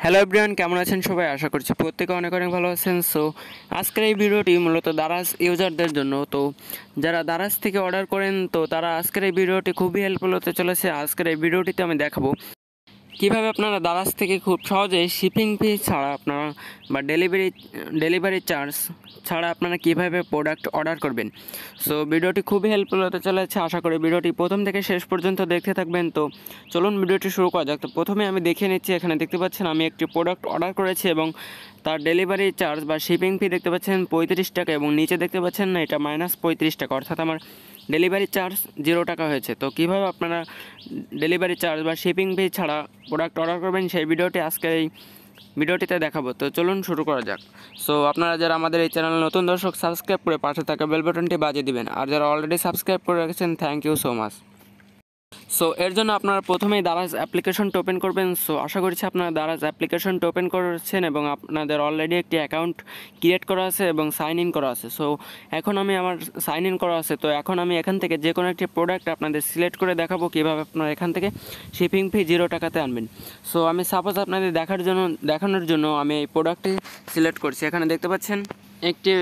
Hello everyone, কেমন আছেন সবাই? আশা করছি প্রত্যেকে অনেক অনেক ভালো আছেন। সো আজকের এই ভিডিওটি মূলত দারাজ ইউজারদের জন্য। তো যারা দারাজ থেকে অর্ডার করেন তো তারা আজকের এই ভিডিওটি খুবই হেল্পফুল হতে চলেছে। আজকের এই ভিডিওটিতে আমি দেখাবো কীভাবে আপনারা দারাজ থেকে খুব সহজে শিপিং ফি ছাড়া আপনারা বা ডেলিভারি চার্জ ছাড়া আপনারা কীভাবে প্রোডাক্ট অর্ডার করবেন। সো ভিডিওটি খুবই হেল্পফুল হতে চলেছে। আশা করি ভিডিওটি প্রথম থেকে শেষ পর্যন্ত দেখতে থাকবেন। তো চলুন ভিডিওটি শুরু করা যাক। তো প্রথমে আমি দেখিয়ে নিচ্ছি, এখানে দেখতে পাচ্ছেন আমি একটি প্রোডাক্ট অর্ডার করেছি এবং তার ডেলিভারি চার্জ বা শিপিং ফি দেখতে পাচ্ছেন 35 টাকা এবং নিচে দেখতে পাচ্ছেন না এটা -35 টাকা, অর্থাৎ আমার ডেলিভারি চার্জ 0 টাকা হয়েছে। তো কীভাবে আপনারা ডেলিভারি চার্জ বা শিপিং ফি ছাড়া প্রোডাক্ট অর্ডার করবেন সেই ভিডিওটি আজকের এই ভিডিওটিতে দেখাবো। তো চলুন শুরু করা যাক। সো আপনারা যারা আমাদের এই চ্যানেলে নতুন দর্শক, সাবস্ক্রাইব করে পাশে থাকা বেল বাটনটি বাজিয়ে দিবেন, আর যারা অলরেডি সাবস্ক্রাইব করে রেখেছেন thank you so much. So এর জন্য আপনারা প্রথমেই দারাজ অ্যাপ্লিকেশনটা ওপেন করবেন। সো আশা করছি আপনারা দারাজ অ্যাপ্লিকেশনটা ওপেন করেছেন এবং আপনাদের অলরেডি একটি অ্যাকাউন্ট ক্রিয়েট করা আছে এবং সাইন ইন করা আছে। সো এখন আমি আমার সাইন ইন করা আছে। তো এখন আমি এখান থেকে যে কোনো একটি প্রোডাক্ট আপনাদের সিলেক্ট করে দেখাবো কীভাবে আপনারা এখান থেকে শিপিং ফি 0 টাকাতে আনবেন। সো আমি সাপোজ আপনাদের দেখানোর জন্য আমি এই প্রোডাক্টটি সিলেক্ট করছি। এখানে দেখতে পাচ্ছেন একটি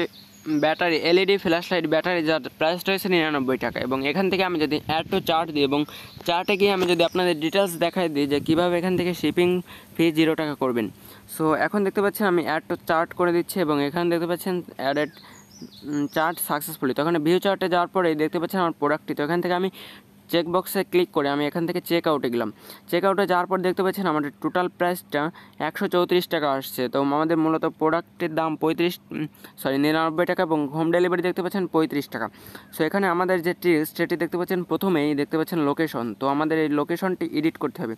battery LED flash light battery, যার প্রাইস রয়েছে 99 টাকা। এবং এখান থেকে আমি যদি অ্যাড টু চার্ট দিই এবং চার্টে গিয়ে আমি যদি আপনাদের ডিটেলস দেখাই দিই যে কীভাবে এখান থেকে শিপিং ফি 0 টাকা করবেন। সো এখন দেখতে পাচ্ছেন আমি অ্যাড টু চার্ট করে দিচ্ছি এবং এখানে দেখতে পাচ্ছেন অ্যাডেড চার্ট সাকসেসফুলি। তো এখানে ভিউ চার্টে যাওয়ার পরে দেখতে পাচ্ছেন আমার প্রোডাক্টটি। তো এখান থেকে আমি চেক বক্সে ক্লিক করে আমি এখান থেকে চেক আউটে গেলাম। চেক আউটে যাওয়ার পর দেখতে পাচ্ছেন আমাদের টোটাল প্রাইসটা 134 টাকা আসছে। তো আমাদের মূলত প্রোডাক্টের দাম 99 টাকা এবং হোম ডেলিভারি দেখতে পাচ্ছেন 35 টাকা। সো এখানে আমাদের যে টিপস সেটি দেখতে পাচ্ছেন, প্রথমেই দেখতে পাচ্ছেন লোকেশন। তো আমাদের এই লোকেশনটি এডিট করতে হবে।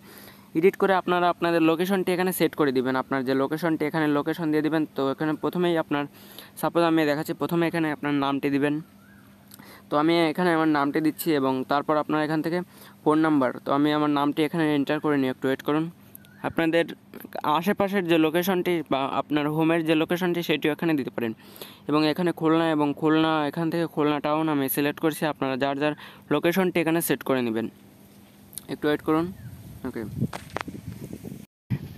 এডিট করে আপনারা আপনাদের লোকেশনটি এখানে সেট করে দিবেন। আপনার যে লোকেশনটি এখানে লোকেশন দিয়ে দিবেন। তো এখানে প্রথমেই আপনার সাপোজ আমি দেখাচ্ছি, প্রথমে এখানে আপনার নামটি দিবেন। তো আমি এখানে আমার নামটি দিচ্ছি এবং তারপর আপনার এখান থেকে ফোন নাম্বার। তো আমি আমার নামটি এখানে এন্টার করে নিই, একটু ওয়েট করুন। আপনাদের আশেপাশের যে লোকেশনটি বা আপনার হোমের যে লোকেশনটি সেটিও এখানে দিতে পারেন। এবং এখানে খুলনা এখান থেকে খুলনা টাউন আমি সিলেক্ট করছি। আপনারা যার যার লোকেশনটি এখানে সেট করে নেবেন, একটু ওয়েট করুন। ওকে,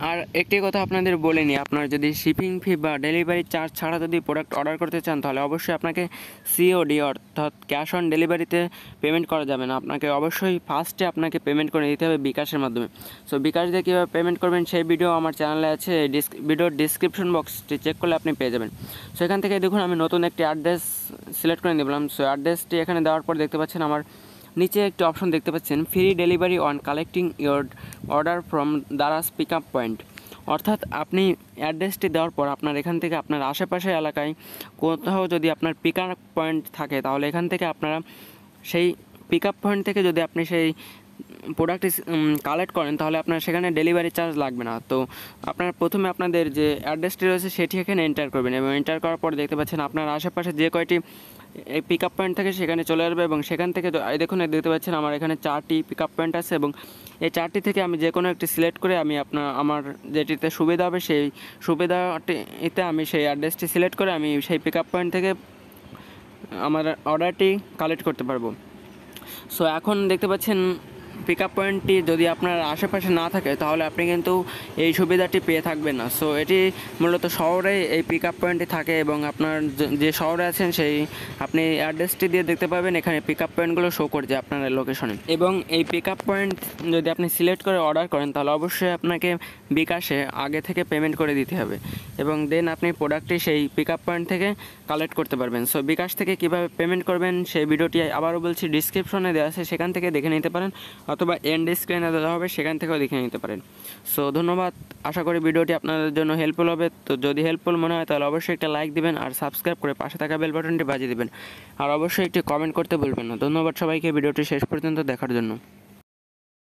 আর একটি কথা আপনাদের বলে নিই, আপনার যদি শিপিং ফি বা ডেলিভারি চার্জ ছাড়া যদি প্রোডাক্ট অর্ডার করতে চান তাহলে অবশ্যই আপনাকে সিওডি অর্থাৎ ক্যাশ অন ডেলিভারিতে পেমেন্ট করা যাবে না। আপনাকে অবশ্যই ফার্স্টে আপনাকে পেমেন্ট করে দিতে হবে বিকাশের মাধ্যমে। সো বিকাশ দিয়ে কীভাবে পেমেন্ট করবেন সেই ভিডিও আমার চ্যানেলে আছে, ভিডিওর ডিসক্রিপশন বক্সটি চেক করলে আপনি পেয়ে যাবেন। সো এখান থেকে দেখুন আমি নতুন একটি অ্যাড্রেস সিলেক্ট করে নিলাম। সো অ্যাড্রেসটি এখানে দেওয়ার পর দেখতে পাচ্ছেন আমার নিচে একটি অপশন দেখতে পাচ্ছেন, free delivery on collecting your order from Daraz pick up point. অর্থাৎ আপনি অ্যাড্রেসটি দেওয়ার পর আপনার এখান থেকে আপনার আশেপাশের এলাকায় কোথাও যদি আপনার পিক আপ পয়েন্ট থাকে তাহলে এখান থেকে আপনারা সেই পিক আপ পয়েন্ট থেকে যদি আপনি সেই প্রোডাক্টটি কালেক্ট করেন তাহলে আপনার সেখানে ডেলিভারি চার্জ লাগবে না। তো আপনার প্রথমে আপনাদের যে অ্যাড্রেসটি রয়েছে সেটি এখানে এন্টার করবেন এবং এন্টার করার পর দেখতে পাচ্ছেন আপনার আশেপাশে যে কয়টি এই পিক আপ পয়েন্ট থাকে সেখানে চলে আসবে এবং সেখান থেকে দেখুন দেখতে পাচ্ছেন আমার এখানে 4টি পিক আপ পয়েন্ট আছে এবং এই 4টি থেকে আমি যে কোনো একটি সিলেক্ট করে আমি আমার যেটিতে সুবিধা হবে সেই সুবিধাটিতে আমি সেই অ্যাড্রেসটি সিলেক্ট করে আমি সেই পিক আপ পয়েন্ট থেকে আমার অর্ডারটি কালেক্ট করতে পারবো। সো এখন দেখতে পাচ্ছেন পিক আপ পয়েন্টটি যদি আপনার আশেপাশে না থাকে তাহলে আপনি কিন্তু এই সুবিধাটি পেয়ে থাকবেন না। সো এটি মূলত শহরে এই পিক আপ পয়েন্টটি থাকে এবং আপনার যে শহরে আছেন সেই আপনি অ্যাড্রেসটি দিয়ে দেখতে পাবেন এখানে পিক আপ পয়েন্টগুলো শো করছে আপনার লোকেশনে। এবং এই পিক আপ পয়েন্ট যদি আপনি সিলেক্ট করে অর্ডার করেন তাহলে অবশ্যই আপনাকে বিকাশে আগে থেকে পেমেন্ট করে দিতে হবে এবং দেন আপনি প্রোডাক্টটি সেই পিক আপ পয়েন্ট থেকে কালেক্ট করতে পারবেন। সো বিকাশ থেকে কীভাবে পেমেন্ট করবেন সেই ভিডিওটি আবারও বলছি ডিসক্রিপশনে দেওয়া আছে, সেখান থেকে দেখে নিতে পারেন, অথবা এন্ড স্ক্রিনে দেওয়া হবে সেখান থেকেও দেখে নিতে পারেন। সো ধন্যবাদ, আশা করি ভিডিওটি আপনাদের জন্য হেল্পফুল হবে। তো যদি হেল্পফুল মনে হয় তাহলে অবশ্যই একটা লাইক দিবেন আর সাবস্ক্রাইব করে পাশে থাকা বেল বাটনটি বাজিয়ে দিবেন আর অবশ্যই একটি কমেন্ট করতে ভুলবেন না। ধন্যবাদ সবাইকে ভিডিওটি শেষ পর্যন্ত দেখার জন্য।